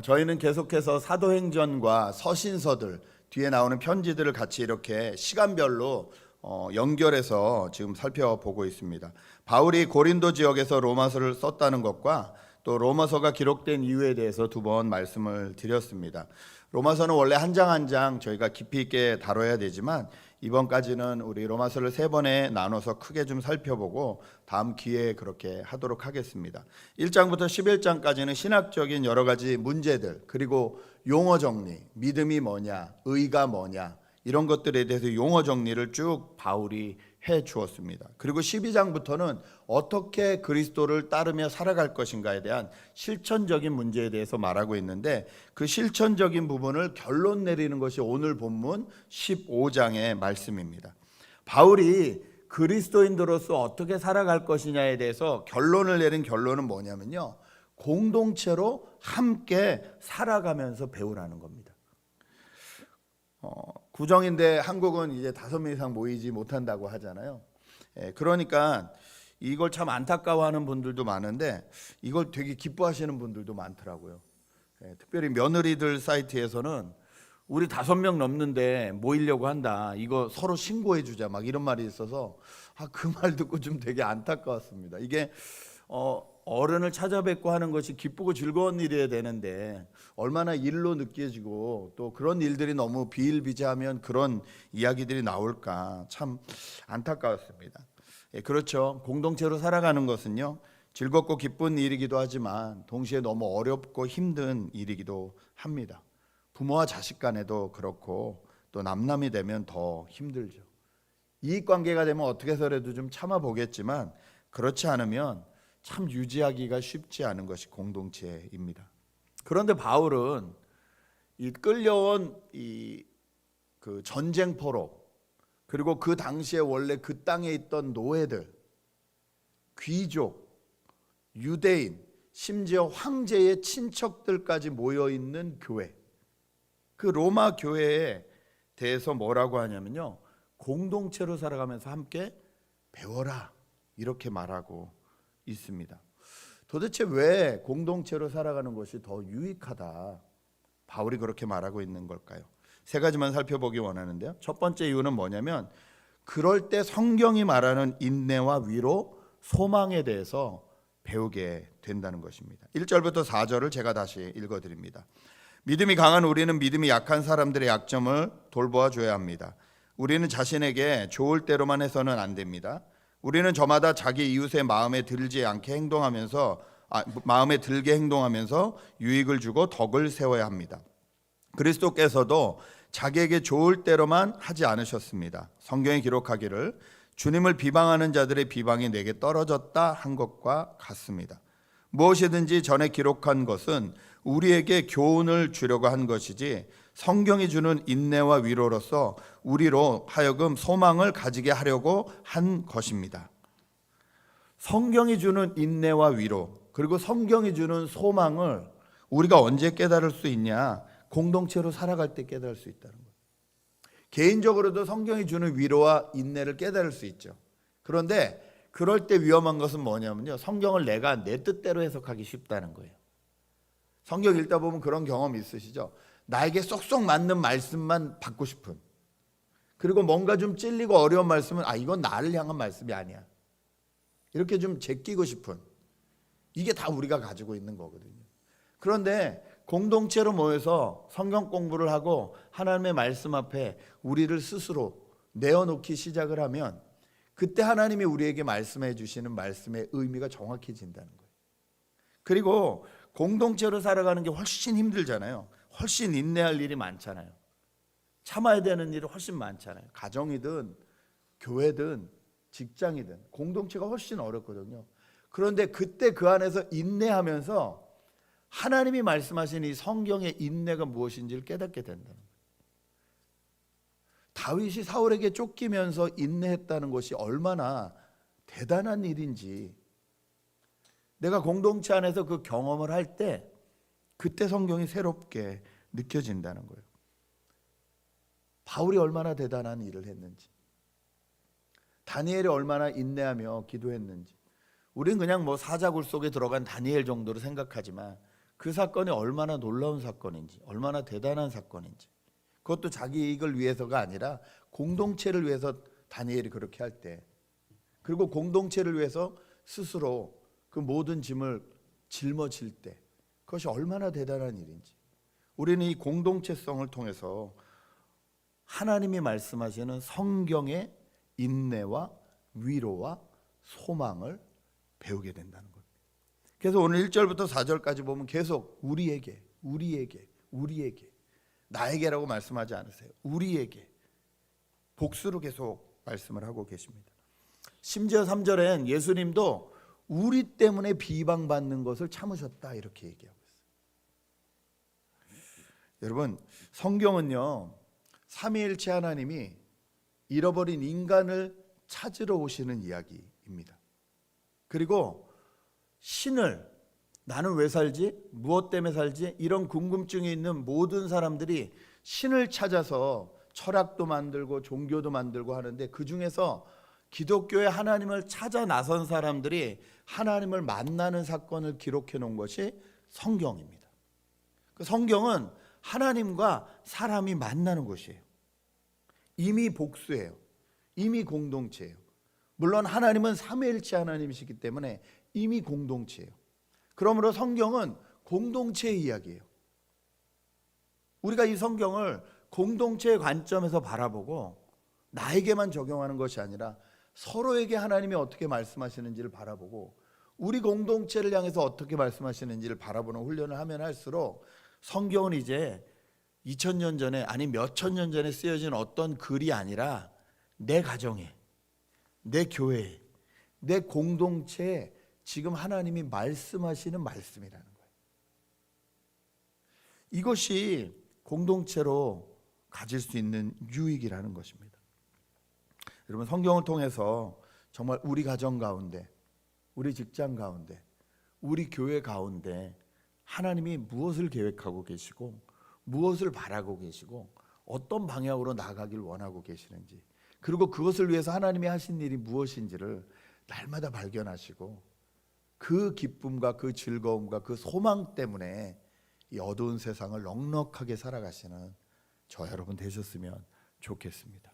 저희는 계속해서 사도행전과 서신서들 뒤에 나오는 편지들을 같이 이렇게 시간별로 연결해서 지금 살펴보고 있습니다. 바울이 고린도 지역에서 로마서를 썼다는 것과 또 로마서가 기록된 이유에 대해서 두 번 말씀을 드렸습니다. 로마서는 원래 한 장 한 장 저희가 깊이 있게 다뤄야 되지만 이번까지는 우리 로마서를 세 번에 나눠서 크게 좀 살펴보고 다음 기회에 그렇게 하도록 하겠습니다. 1장부터 11장까지는 신학적인 여러 가지 문제들, 그리고 용어 정리, 믿음이 뭐냐, 의가 뭐냐, 이런 것들에 대해서 용어 정리를 쭉 바울이 해 주었습니다. 그리고 12장부터는 어떻게 그리스도를 따르며 살아갈 것인가에 대한 실천적인 문제에 대해서 말하고 있는데, 그 실천적인 부분을 결론 내리는 것이 오늘 본문 15장의 말씀입니다. 바울이 그리스도인들로서 어떻게 살아갈 것이냐에 대해서 결론을 내린 결론은 뭐냐면요, 공동체로 함께 살아가면서 배우라는 겁니다. 구정인데 한국은 이제 5명 이상 모이지 못한다고 하잖아요. 그러니까 이걸 참 안타까워하는 분들도 많은데 이걸 되게 기뻐하시는 분들도 많더라고요. 특별히 며느리들 사이트에서는 우리 5명 넘는데 모이려고 한다, 이거 서로 신고해 주자, 막 이런 말이 있어서 그 말 듣고 좀 되게 안타까웠습니다. 이게 어른을 찾아뵙고 하는 것이 기쁘고 즐거운 일이어야 되는데 얼마나 일로 느껴지고 또 그런 일들이 너무 비일비재하면 그런 이야기들이 나올까 참 안타까웠습니다. 그렇죠. 공동체로 살아가는 것은요, 즐겁고 기쁜 일이기도 하지만 동시에 너무 어렵고 힘든 일이기도 합니다. 부모와 자식 간에도 그렇고 또 남남이 되면 더 힘들죠. 이익관계가 되면 어떻게 해서라도 좀 참아보겠지만 그렇지 않으면 참 유지하기가 쉽지 않은 것이 공동체입니다. 그런데 바울은 이 끌려온 그 전쟁포로, 그리고 그 당시에 원래 그 땅에 있던 노예들, 귀족, 유대인, 심지어 황제의 친척들까지 모여 있는 교회, 그 로마 교회에 대해서 뭐라고 하냐면요, 공동체로 살아가면서 함께 배워라, 이렇게 말하고 있습니다. 도대체 왜 공동체로 살아가는 것이 더 유익하다, 바울이 그렇게 말하고 있는 걸까요? 3가지만 살펴보기 원하는데요. 첫 번째 이유는 뭐냐면, 그럴 때 성경이 말하는 인내와 위로, 소망에 대해서 배우게 된다는 것입니다. 1절부터 4절을 제가 다시 읽어드립니다. 믿음이 강한 우리는 믿음이 약한 사람들의 약점을 돌보아 줘야 합니다. 우리는 자신에게 좋을 대로만 해서는 안 됩니다. 우리는 저마다 자기 이웃의 마음에 들게 행동하면서 유익을 주고 덕을 세워야 합니다. 그리스도께서도 자기에게 좋을 대로만 하지 않으셨습니다. 성경에 기록하기를 주님을 비방하는 자들의 비방이 내게 떨어졌다 한 것과 같습니다. 무엇이든지 전에 기록한 것은 우리에게 교훈을 주려고 한 것이지 성경이 주는 인내와 위로로서 우리로 하여금 소망을 가지게 하려고 한 것입니다. 성경이 주는 인내와 위로, 그리고 성경이 주는 소망을 우리가 언제 깨달을 수 있냐? 공동체로 살아갈 때 깨달을 수 있다는 거예요. 개인적으로도 성경이 주는 위로와 인내를 깨달을 수 있죠. 그런데 그럴 때 위험한 것은 뭐냐면요, 성경을 내가 내 뜻대로 해석하기 쉽다는 거예요. 성경 읽다 보면 그런 경험 있으시죠? 나에게 쏙쏙 맞는 말씀만 받고 싶은, 그리고 뭔가 좀 찔리고 어려운 말씀은 이건 나를 향한 말씀이 아니야, 이렇게 좀 제끼고 싶은, 이게 다 우리가 가지고 있는 거거든요. 그런데 공동체로 모여서 성경 공부를 하고 하나님의 말씀 앞에 우리를 스스로 내어놓기 시작을 하면 그때 하나님이 우리에게 말씀해 주시는 말씀의 의미가 정확해진다는 거예요. 그리고 공동체로 살아가는 게 훨씬 힘들잖아요. 훨씬 인내할 일이 많잖아요. 참아야 되는 일이 훨씬 많잖아요. 가정이든 교회든 직장이든 공동체가 훨씬 어렵거든요. 그런데 그때 그 안에서 인내하면서 하나님이 말씀하신 이 성경의 인내가 무엇인지를 깨닫게 된다는 거예요. 다윗이 사울에게 쫓기면서 인내했다는 것이 얼마나 대단한 일인지, 내가 공동체 안에서 그 경험을 할 때 그때 성경이 새롭게 느껴진다는 거예요. 바울이 얼마나 대단한 일을 했는지, 다니엘이 얼마나 인내하며 기도했는지, 우리는 그냥 사자굴 속에 들어간 다니엘 정도로 생각하지만 그 사건이 얼마나 놀라운 사건인지, 얼마나 대단한 사건인지, 그것도 자기 이익을 위해서가 아니라 공동체를 위해서 다니엘이 그렇게 할 때, 그리고 공동체를 위해서 스스로 그 모든 짐을 짊어질 때, 그것이 얼마나 대단한 일인지, 우리는 이 공동체성을 통해서 하나님이 말씀하시는 성경의 인내와 위로와 소망을 배우게 된다는 거예요. 그래서 오늘 1절부터 4절까지 보면 계속 우리에게 나에게라고 말씀하지 않으세요. 우리에게 복수로 계속 말씀을 하고 계십니다. 심지어 3절엔 예수님도 우리 때문에 비방받는 것을 참으셨다 이렇게 얘기하고 있어요. 여러분, 성경은요 삼위일체 하나님이 잃어버린 인간을 찾으러 오시는 이야기입니다. 그리고 신을, 나는 왜 살지? 무엇 때문에 살지? 이런 궁금증이 있는 모든 사람들이 신을 찾아서 철학도 만들고 종교도 만들고 하는데, 그 중에서 기독교의 하나님을 찾아 나선 사람들이 하나님을 만나는 사건을 기록해 놓은 것이 성경입니다. 그 성경은 하나님과 사람이 만나는 곳이에요. 이미 복수예요. 이미 공동체예요. 물론 하나님은 삼위일체 하나님이시기 때문에 이미 공동체예요. 그러므로 성경은 공동체의 이야기예요. 우리가 이 성경을 공동체의 관점에서 바라보고 나에게만 적용하는 것이 아니라 서로에게 하나님이 어떻게 말씀하시는지를 바라보고 우리 공동체를 향해서 어떻게 말씀하시는지를 바라보는 훈련을 하면 할수록 성경은 이제 2000년 전에, 아니 몇천 년 전에 쓰여진 어떤 글이 아니라 내 가정에, 내 교회에, 내 공동체에 지금 하나님이 말씀하시는 말씀이라는 거예요. 이것이 공동체로 가질 수 있는 유익이라는 것입니다. 여러분, 성경을 통해서 정말 우리 가정 가운데, 우리 직장 가운데, 우리 교회 가운데 하나님이 무엇을 계획하고 계시고 무엇을 바라고 계시고 어떤 방향으로 나가길 원하고 계시는지, 그리고 그것을 위해서 하나님이 하신 일이 무엇인지를 날마다 발견하시고 그 기쁨과 그 즐거움과 그 소망 때문에 이 어두운 세상을 넉넉하게 살아가시는 저 여러분 되셨으면 좋겠습니다.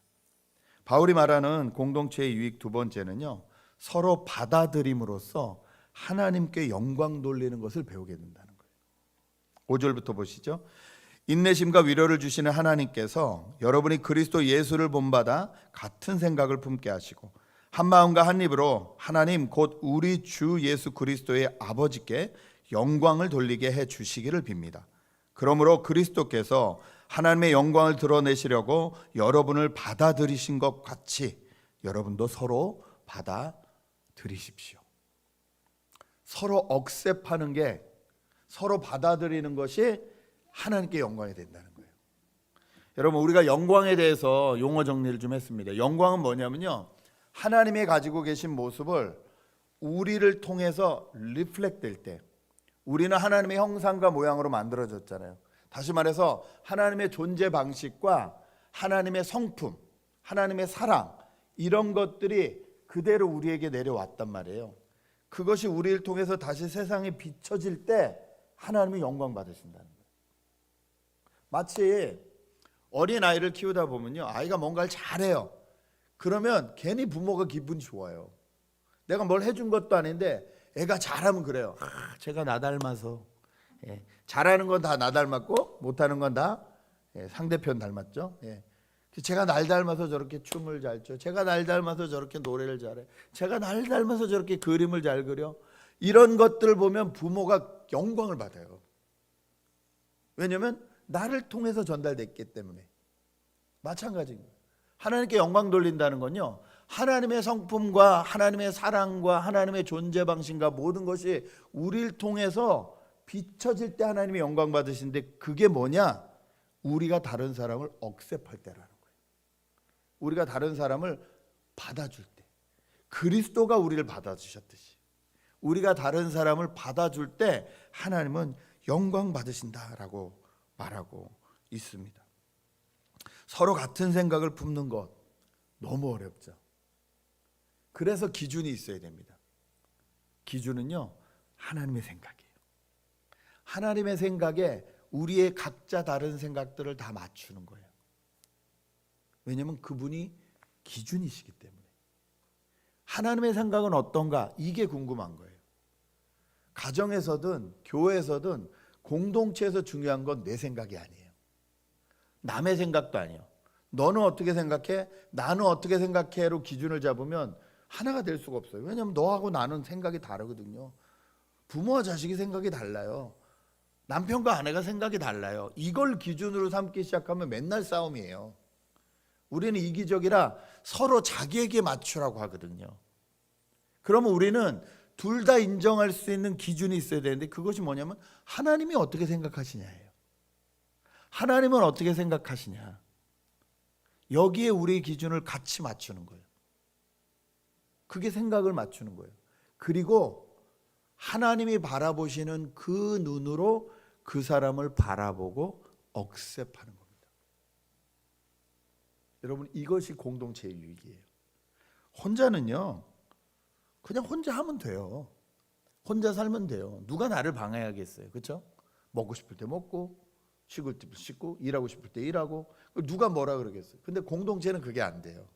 바울이 말하는 공동체의 유익 두 번째는요, 서로 받아들임으로써 하나님께 영광 돌리는 것을 배우게 된다는 거예요. 5절부터 보시죠. 인내심과 위로를 주시는 하나님께서 여러분이 그리스도 예수를 본받아 같은 생각을 품게 하시고 한 마음과 한 입으로 하나님 곧 우리 주 예수 그리스도의 아버지께 영광을 돌리게 해 주시기를 빕니다. 그러므로 그리스도께서 하나님의 영광을 드러내시려고 여러분을 받아들이신 것 같이 여러분도 서로 받아들이십시오. 서로 억셉하는 게, 서로 받아들이는 것이 하나님께 영광이 된다는 거예요. 여러분, 우리가 영광에 대해서 용어 정리를 좀 했습니다. 영광은 뭐냐면요, 하나님이 가지고 계신 모습을 우리를 통해서 리플렉트 될 때, 우리는 하나님의 형상과 모양으로 만들어졌잖아요. 다시 말해서 하나님의 존재 방식과 하나님의 성품, 하나님의 사랑, 이런 것들이 그대로 우리에게 내려왔단 말이에요. 그것이 우리를 통해서 다시 세상에 비춰질 때 하나님이 영광 받으신다는 거예요. 마치 어린아이를 키우다 보면요, 아이가 뭔가를 잘해요. 그러면 괜히 부모가 기분이 좋아요. 내가 뭘 해준 것도 아닌데 애가 잘하면 그래요. 제가 나 닮아서. 잘하는 건 다 나 닮았고 못하는 건 다 상대편 닮았죠. 제가 날 닮아서 저렇게 춤을 잘 춰, 제가 날 닮아서 저렇게 노래를 잘해, 제가 날 닮아서 저렇게 그림을 잘 그려, 이런 것들을 보면 부모가 영광을 받아요. 왜냐하면 나를 통해서 전달됐기 때문에. 마찬가지인 거예요. 하나님께 영광 돌린다는 건요, 하나님의 성품과 하나님의 사랑과 하나님의 존재 방식과 모든 것이 우리를 통해서 비춰질 때 하나님이 영광 받으시는데, 그게 뭐냐? 우리가 다른 사람을 억셉할 때라는 거예요. 우리가 다른 사람을 받아줄 때, 그리스도가 우리를 받아주셨듯이 우리가 다른 사람을 받아줄 때 하나님은 영광 받으신다라고 말하고 있습니다. 서로 같은 생각을 품는 것 너무 어렵죠. 그래서 기준이 있어야 됩니다. 기준은요, 하나님의 생각이에요. 하나님의 생각에 우리의 각자 다른 생각들을 다 맞추는 거예요. 왜냐하면 그분이 기준이시기 때문에. 하나님의 생각은 어떤가? 이게 궁금한 거예요. 가정에서든 교회에서든 공동체에서 중요한 건 내 생각이 아니에요. 남의 생각도 아니에요. 너는 어떻게 생각해? 나는 어떻게 생각해?로 기준을 잡으면 하나가 될 수가 없어요. 왜냐하면 너하고 나는 생각이 다르거든요. 부모와 자식이 생각이 달라요. 남편과 아내가 생각이 달라요. 이걸 기준으로 삼기 시작하면 맨날 싸움이에요. 우리는 이기적이라 서로 자기에게 맞추라고 하거든요. 그러면 우리는 둘 다 인정할 수 있는 기준이 있어야 되는데 그것이 뭐냐면 하나님이 어떻게 생각하시냐예요. 하나님은 어떻게 생각하시냐. 여기에 우리의 기준을 같이 맞추는 거예요. 그게 생각을 맞추는 거예요. 그리고 하나님이 바라보시는 그 눈으로 그 사람을 바라보고 억셉하는 겁니다. 여러분, 이것이 공동체의 유익이에요. 혼자는요, 그냥 혼자 하면 돼요. 혼자 살면 돼요. 누가 나를 방해하겠어요. 그렇죠? 먹고 싶을 때 먹고, 쉬고 싶을 때 쉬고, 일하고 싶을 때 일하고, 누가 뭐라 그러겠어요. 근데 공동체는 그게 안 돼요.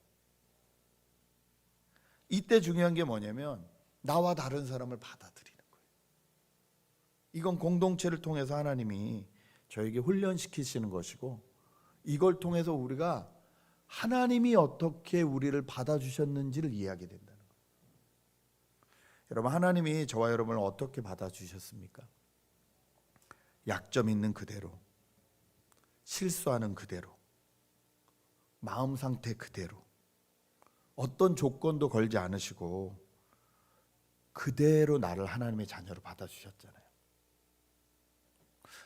이때 중요한 게 뭐냐면 나와 다른 사람을 받아들이는 거예요. 이건 공동체를 통해서 하나님이 저에게 훈련시키시는 것이고, 이걸 통해서 우리가 하나님이 어떻게 우리를 받아주셨는지를 이해하게 된다는 거예요. 여러분, 하나님이 저와 여러분을 어떻게 받아주셨습니까? 약점 있는 그대로, 실수하는 그대로, 마음 상태 그대로, 어떤 조건도 걸지 않으시고 그대로 나를 하나님의 자녀로 받아주셨잖아요.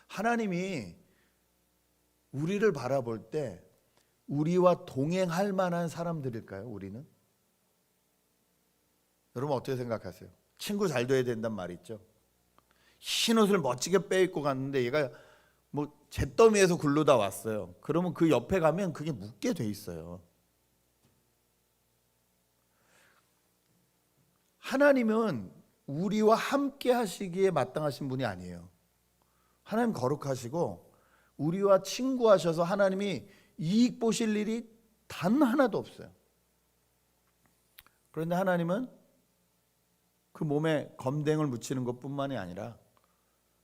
하나님이 우리를 바라볼 때 우리와 동행할 만한 사람들일까요? 우리는? 여러분 어떻게 생각하세요? 친구 잘 돼야 된단 말 있죠. 흰 옷을 멋지게 빼입고 갔는데 얘가 뭐 잿더미에서 굴르다 왔어요. 그러면 그 옆에 가면 그게 묻게 돼 있어요. 하나님은 우리와 함께 하시기에 마땅하신 분이 아니에요. 하나님 거룩하시고 우리와 친구하셔서 하나님이 이익 보실 일이 단 하나도 없어요. 그런데 하나님은 그 몸에 검댕을 묻히는 것뿐만이 아니라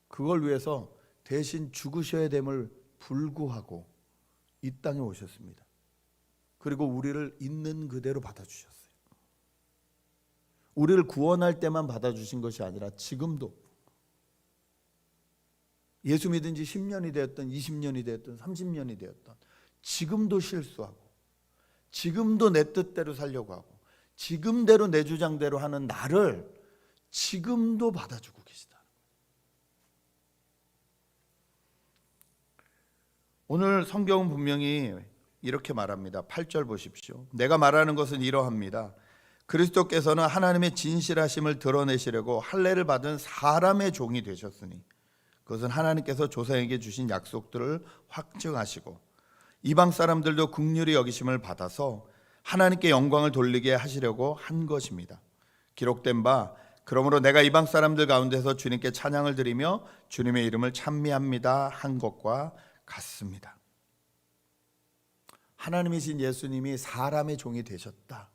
그걸 위해서 대신 죽으셔야 됨을 불구하고 이 땅에 오셨습니다. 그리고 우리를 있는 그대로 받아주셨어요. 우리를 구원할 때만 받아주신 것이 아니라 지금도 예수 믿은 지 10년이 되었던 20년이 되었던 30년이 되었던 지금도 실수하고 지금도 내 뜻대로 살려고 하고 지금대로 내 주장대로 하는 나를 지금도 받아주고 계시다. 오늘 성경은 분명히 이렇게 말합니다. 8절 보십시오. 내가 말하는 것은 이러합니다. 그리스도께서는 하나님의 진실하심을 드러내시려고 할례를 받은 사람의 종이 되셨으니 그것은 하나님께서 조상에게 주신 약속들을 확증하시고 이방 사람들도 긍휼히 여기심을 받아서 하나님께 영광을 돌리게 하시려고 한 것입니다. 기록된 바 그러므로 내가 이방 사람들 가운데서 주님께 찬양을 드리며 주님의 이름을 찬미합니다 한 것과 같습니다. 하나님이신 예수님이 사람의 종이 되셨다.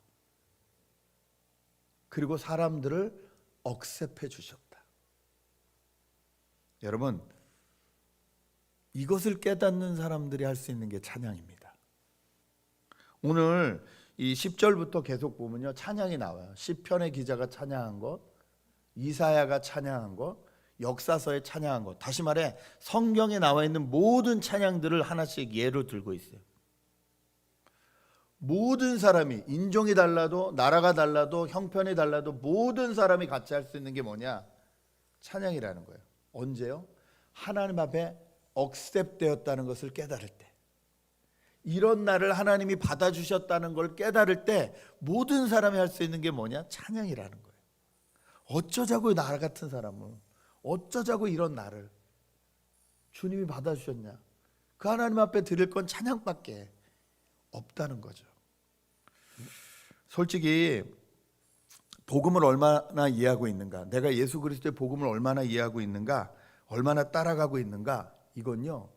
그리고 사람들을 억셉해 주셨다. 여러분, 이것을 깨닫는 사람들이 할 수 있는 게 찬양입니다. 오늘 이 10절부터 계속 보면요, 찬양이 나와요. 시편의 기자가 찬양한 것, 이사야가 찬양한 것, 역사서에 찬양한 것. 다시 말해 성경에 나와 있는 모든 찬양들을 하나씩 예로 들고 있어요. 모든 사람이, 인종이 달라도 나라가 달라도 형편이 달라도 모든 사람이 같이 할 수 있는 게 뭐냐? 찬양이라는 거예요. 언제요? 하나님 앞에 억셉되었다는 것을 깨달을 때, 이런 나를 하나님이 받아주셨다는 걸 깨달을 때 모든 사람이 할 수 있는 게 뭐냐? 찬양이라는 거예요. 어쩌자고 나 같은 사람은, 어쩌자고 이런 나를 주님이 받아주셨냐? 그 하나님 앞에 드릴 건 찬양밖에 없다는 거죠. 솔직히 복음을 얼마나 이해하고 있는가, 내가 예수 그리스도의 복음을 얼마나 이해하고 있는가, 얼마나 따라가고 있는가? 이건요,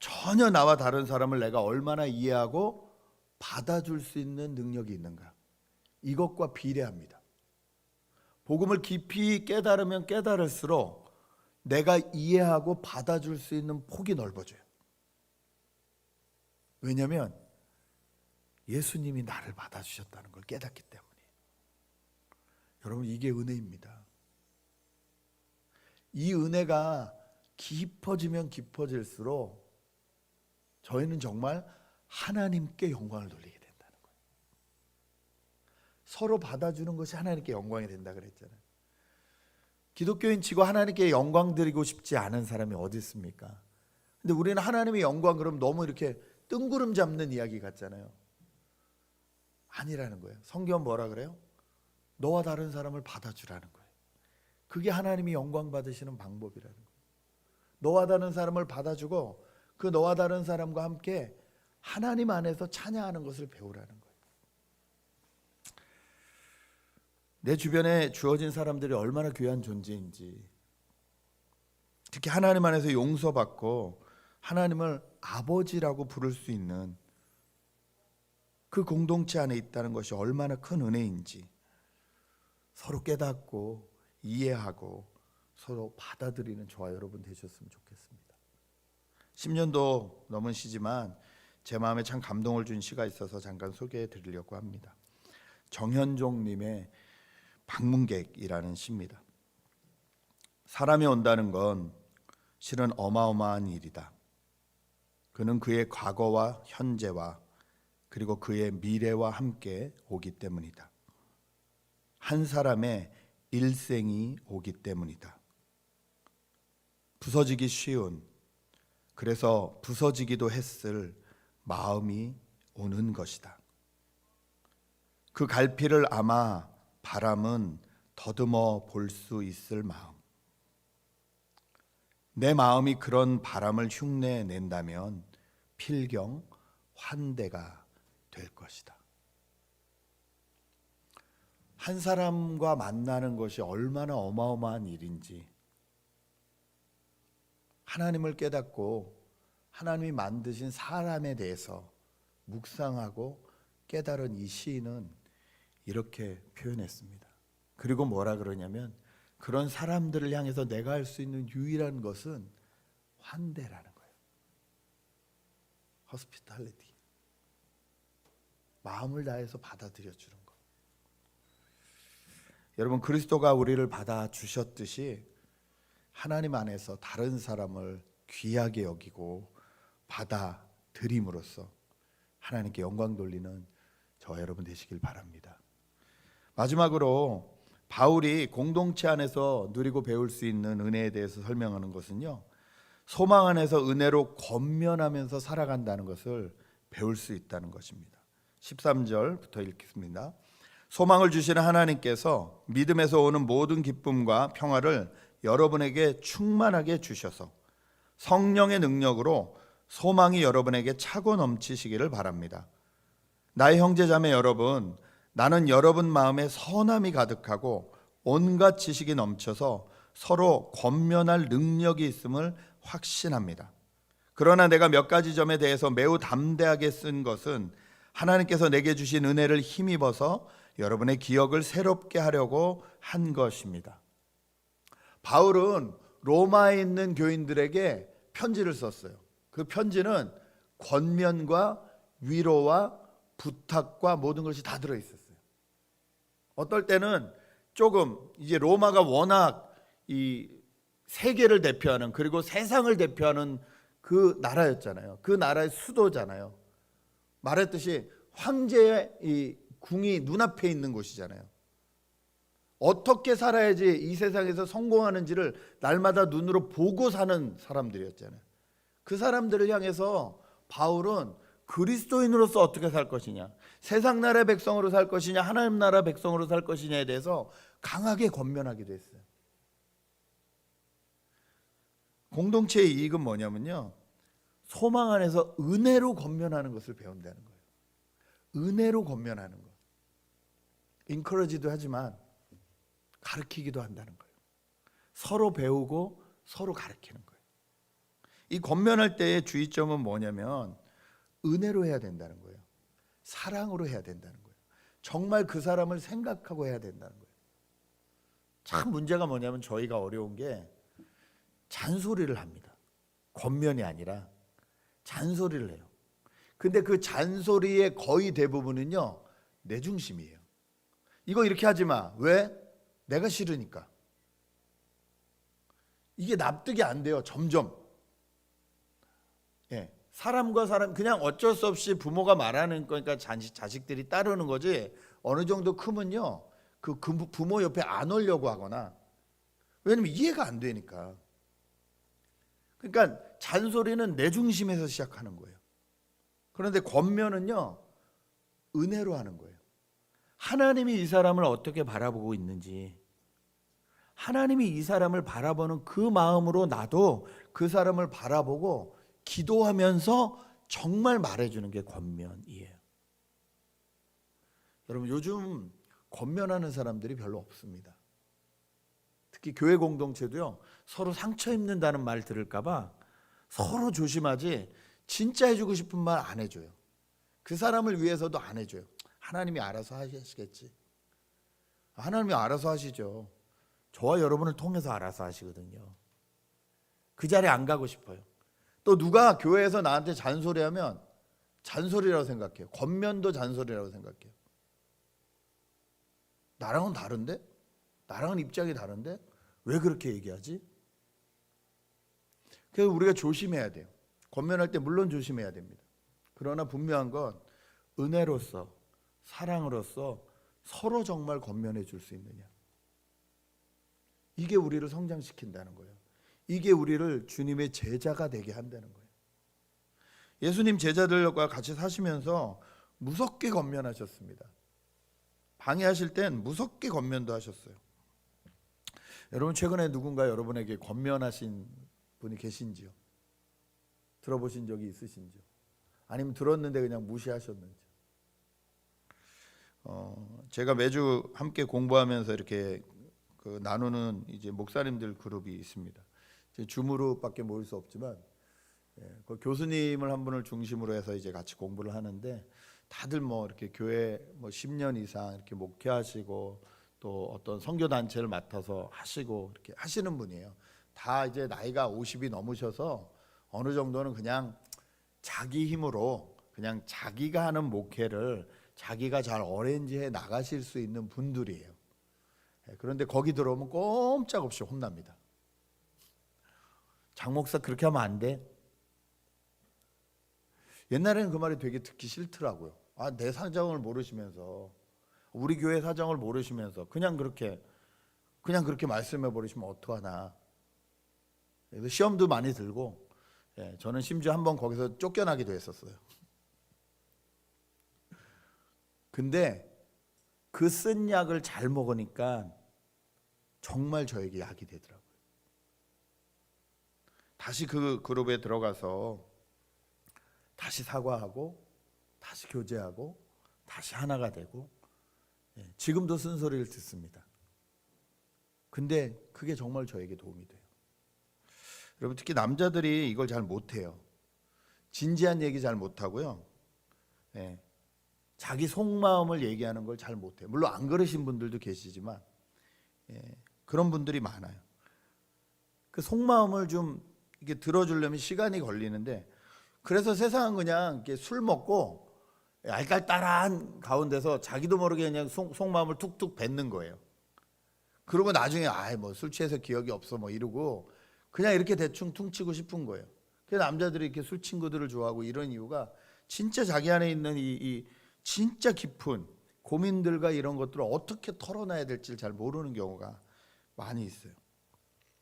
전혀 나와 다른 사람을 내가 얼마나 이해하고 받아줄 수 있는 능력이 있는가, 이것과 비례합니다. 복음을 깊이 깨달으면 깨달을수록 내가 이해하고 받아줄 수 있는 폭이 넓어져요. 왜냐하면 예수님이 나를 받아주셨다는 걸 깨닫기 때문이에요. 여러분, 이게 은혜입니다. 이 은혜가 깊어지면 깊어질수록 저희는 정말 하나님께 영광을 돌리게 된다는 거예요. 서로 받아주는 것이 하나님께 영광이 된다 그랬잖아요. 기독교인 치고 하나님께 영광 드리고 싶지 않은 사람이 어디 있습니까? 근데 우리는 하나님의 영광 그럼 너무 이렇게 뜬구름 잡는 이야기 같잖아요. 아니라는 거예요. 성경은 뭐라 그래요? 너와 다른 사람을 받아주라는 거예요. 그게 하나님이 영광 받으시는 방법이라는 거예요. 너와 다른 사람을 받아주고 그 너와 다른 사람과 함께 하나님 안에서 찬양하는 것을 배우라는 거예요. 내 주변에 주어진 사람들이 얼마나 귀한 존재인지, 특히 하나님 안에서 용서받고 하나님을 아버지라고 부를 수 있는 그 공동체 안에 있다는 것이 얼마나 큰 은혜인지 서로 깨닫고 이해하고 서로 받아들이는 저와 여러분 되셨으면 좋겠습니다. 10년도 넘은 시지만 제 마음에 참 감동을 준 시가 있어서 잠깐 소개해 드리려고 합니다. 정현종 님의 방문객이라는 시입니다. 사람이 온다는 건 실은 어마어마한 일이다. 그는 그의 과거와 현재와 그리고 그의 미래와 함께 오기 때문이다. 한 사람의 일생이 오기 때문이다. 부서지기 쉬운, 그래서 부서지기도 했을 마음이 오는 것이다. 그 갈피를 아마 바람은 더듬어 볼 수 있을 마음. 내 마음이 그런 바람을 흉내 낸다면 필경 환대가 될 것이다. 한 사람과 만나는 것이 얼마나 어마어마한 일인지 하나님을 깨닫고 하나님이 만드신 사람에 대해서 묵상하고 깨달은 이 시인은 이렇게 표현했습니다. 그리고 뭐라 그러냐면 그런 사람들을 향해서 내가 할 수 있는 유일한 것은 환대라는 거예요. hospitality. 마음을 다해서 받아들여 주는 것. 여러분, 그리스도가 우리를 받아주셨듯이 하나님 안에서 다른 사람을 귀하게 여기고 받아들임으로써 하나님께 영광 돌리는 저와 여러분 되시길 바랍니다. 마지막으로 바울이 공동체 안에서 누리고 배울 수 있는 은혜에 대해서 설명하는 것은요, 소망 안에서 은혜로 권면하면서 살아간다는 것을 배울 수 있다는 것입니다. 13절부터 읽겠습니다. 소망을 주시는 하나님께서 믿음에서 오는 모든 기쁨과 평화를 여러분에게 충만하게 주셔서 성령의 능력으로 소망이 여러분에게 차고 넘치시기를 바랍니다. 나의 형제자매 여러분, 나는 여러분 마음에 선함이 가득하고 온갖 지식이 넘쳐서 서로 권면할 능력이 있음을 확신합니다. 그러나 내가 몇 가지 점에 대해서 매우 담대하게 쓴 것은 하나님께서 내게 주신 은혜를 힘입어서 여러분의 기억을 새롭게 하려고 한 것입니다. 바울은 로마에 있는 교인들에게 편지를 썼어요. 그 편지는 권면과 위로와 부탁과 모든 것이 다 들어있었어요. 어떨 때는 조금 이제 로마가 워낙 이 세계를 대표하는 그리고 세상을 대표하는 그 나라였잖아요. 그 나라의 수도잖아요. 말했듯이 황제의 이 궁이 눈앞에 있는 곳이잖아요. 어떻게 살아야지 이 세상에서 성공하는지를 날마다 눈으로 보고 사는 사람들이었잖아요. 그 사람들을 향해서 바울은 그리스도인으로서 어떻게 살 것이냐, 세상 나라의 백성으로 살 것이냐, 하나님 나라 백성으로 살 것이냐에 대해서 강하게 권면하기도 했어요. 공동체의 이익은 뭐냐면요, 소망 안에서 은혜로 권면하는 것을 배운다는 거예요. 은혜로 권면하는 것. 인커러지도 하지만 가르치기도 한다는 거예요. 서로 배우고 서로 가르치는 거예요. 이 권면할 때의 주의점은 뭐냐면 은혜로 해야 된다는 거예요. 사랑으로 해야 된다는 거예요. 정말 그 사람을 생각하고 해야 된다는 거예요. 참 문제가 뭐냐면 저희가 어려운 게 잔소리를 합니다. 권면이 아니라 잔소리를 해요. 근데 그 잔소리의 거의 대부분은요, 내 중심이에요. 이거 이렇게 하지 마. 왜? 내가 싫으니까. 이게 납득이 안 돼요. 점점. 예. 사람과 사람 그냥 어쩔 수 없이 부모가 말하는 거니까 자식들이 따르는 거지. 어느 정도 크면요, 그 부모 옆에 안 오려고 하거나, 왜냐면 이해가 안 되니까. 그러니까 잔소리는 내 중심에서 시작하는 거예요. 그런데 권면은요, 은혜로 하는 거예요. 하나님이 이 사람을 어떻게 바라보고 있는지, 하나님이 이 사람을 바라보는 그 마음으로 나도 그 사람을 바라보고 기도하면서 정말 말해주는 게 권면이에요. 여러분, 요즘 권면하는 사람들이 별로 없습니다. 특히 교회 공동체도요, 서로 상처 입는다는 말 들을까봐 서로 조심하지, 진짜 해주고 싶은 말 안 해줘요. 그 사람을 위해서도 안 해줘요. 하나님이 알아서 하시겠지. 하나님이 알아서 하시죠. 저와 여러분을 통해서 알아서 하시거든요. 그 자리에 안 가고 싶어요. 또 누가 교회에서 나한테 잔소리하면 잔소리라고 생각해요. 권면도 잔소리라고 생각해요. 나랑은 다른데? 나랑은 입장이 다른데? 왜 그렇게 얘기하지? 그래서 우리가 조심해야 돼요. 권면할 때 물론 조심해야 됩니다. 그러나 분명한 건 은혜로서, 사랑으로서 서로 정말 권면해 줄 수 있느냐. 이게 우리를 성장시킨다는 거예요. 이게 우리를 주님의 제자가 되게 한다는 거예요. 예수님 제자들과 같이 사시면서 무섭게 권면하셨습니다. 방해하실 땐 무섭게 권면도 하셨어요. 여러분, 최근에 누군가 여러분에게 권면하신 분이 계신지요? 들어보신 적이 있으신지요? 아니면 들었는데 그냥 무시하셨는지? 제가 매주 함께 공부하면서 이렇게 나누는 이제 목사님들 그룹이 있습니다. 줌으로밖에 모일 수 없지만, 그 교수님을 한 분을 중심으로 해서 이제 같이 공부를 하는데, 다들 뭐 이렇게 교회 뭐 10년 이상 이렇게 목회하시고 또 어떤 선교 단체를 맡아서 하시고 이렇게 하시는 분이에요. 다 이제 나이가 50이 넘으셔서 어느 정도는 그냥 자기 힘으로 그냥 자기가 하는 목회를 자기가 잘 어레인지해 나가실 수 있는 분들이에요. 그런데 거기 들어오면 꼼짝없이 혼납니다. 장 목사 그렇게 하면 안 돼? 옛날에는 그 말이 되게 듣기 싫더라고요. 내 사정을 모르시면서, 우리 교회 사정을 모르시면서 그냥 그렇게 말씀해 버리시면 어떡하나. 그래서 시험도 많이 들고, 저는 심지어 한번 거기서 쫓겨나기도 했었어요. 근데 그 쓴 약을 잘 먹으니까 정말 저에게 약이 되더라고요. 다시 그 그룹에 들어가서 다시 사과하고 다시 교제하고 다시 하나가 되고, 지금도 쓴소리를 듣습니다. 근데 그게 정말 저에게 도움이 돼요. 여러분, 특히 남자들이 이걸 잘 못해요. 진지한 얘기 잘 못하고요. 자기 속마음을 얘기하는 걸 잘 못해요. 물론 안 그러신 분들도 계시지만, 그런 분들이 많아요. 그 속마음을 좀 이게 들어주려면 시간이 걸리는데, 그래서 세상은 그냥 이렇게 술 먹고 알딸딸한 가운데서 자기도 모르게 그냥 속마음을 툭툭 뱉는 거예요. 그러고 나중에 뭐 술 취해서 기억이 없어 뭐 이러고 그냥 이렇게 대충 퉁치고 싶은 거예요. 그래서 남자들이 이렇게 술 친구들을 좋아하고 이런 이유가 진짜 자기 안에 있는 이 진짜 깊은 고민들과 이런 것들을 어떻게 털어놔야 될지 잘 모르는 경우가 많이 있어요.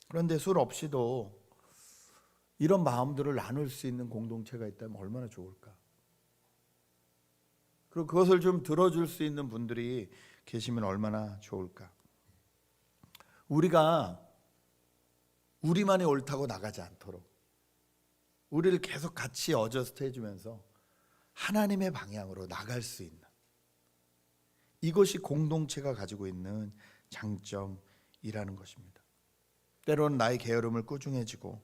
그런데 술 없이도 이런 마음들을 나눌 수 있는 공동체가 있다면 얼마나 좋을까. 그리고 그것을 좀 들어줄 수 있는 분들이 계시면 얼마나 좋을까. 우리가 우리만이 옳다고 나가지 않도록 우리를 계속 같이 어저스트 해주면서 하나님의 방향으로 나갈 수 있는, 이것이 공동체가 가지고 있는 장점이라는 것입니다. 때로는 나의 게으름을 꾸중해지고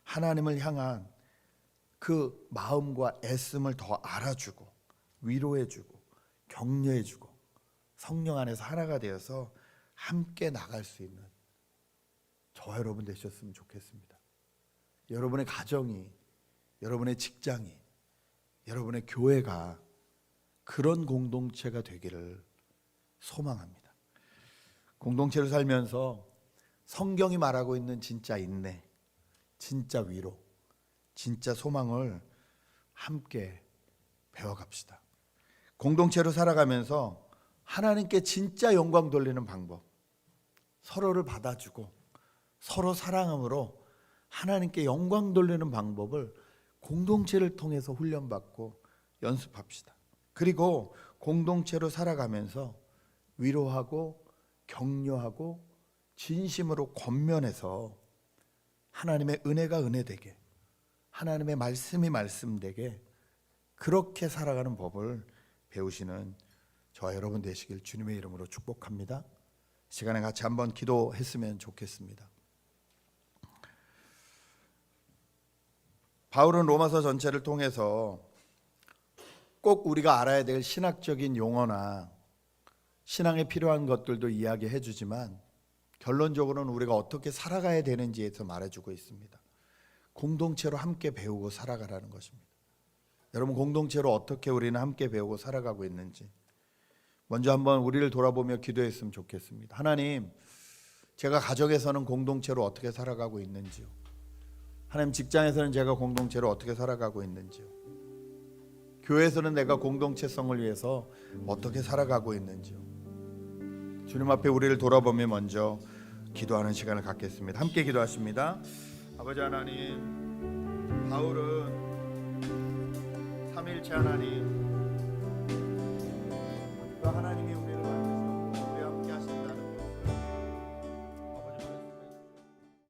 하나님을 향한 그 마음과 애씀을 더 알아주고 위로해주고 격려해주고 성령 안에서 하나가 되어서 함께 나갈 수 있는 저와 여러분 되셨으면 좋겠습니다. 여러분의 가정이, 여러분의 직장이, 여러분의 교회가 그런 공동체가 되기를 소망합니다. 공동체로 살면서 성경이 말하고 있는 진짜 인내, 진짜 위로, 진짜 소망을 함께 배워갑시다. 공동체로 살아가면서 하나님께 진짜 영광 돌리는 방법, 서로를 받아주고 서로 사랑함으로 하나님께 영광 돌리는 방법을 공동체를 통해서 훈련받고 연습합시다. 그리고 공동체로 살아가면서 위로하고 격려하고 진심으로 권면해서 하나님의 은혜가 은혜되게, 하나님의 말씀이 말씀되게 그렇게 살아가는 법을 배우시는 저와 여러분 되시길 주님의 이름으로 축복합니다. 시간에 같이 한번 기도했으면 좋겠습니다. 바울은 로마서 전체를 통해서 꼭 우리가 알아야 될 신학적인 용어나 신앙에 필요한 것들도 이야기해 주지만 결론적으로는 우리가 어떻게 살아가야 되는지에서 말해주고 있습니다. 공동체로 함께 배우고 살아가라는 것입니다. 여러분, 공동체로 어떻게 우리는 함께 배우고 살아가고 있는지 먼저 한번 우리를 돌아보며 기도했으면 좋겠습니다. 하나님, 제가 가정에서는 공동체로 어떻게 살아가고 있는지요. 하나님, 직장에서는 제가 공동체로 어떻게 살아가고 있는지요. 교회에서는 내가 공동체성을 위해서 어떻게 살아가고 있는지요. 주님 앞에 우리를 돌아보며 먼저 기도하는 시간을 갖겠습니다. 함께 기도하십니다. 아버지 하나님, 바울은 삼위일체 하나님,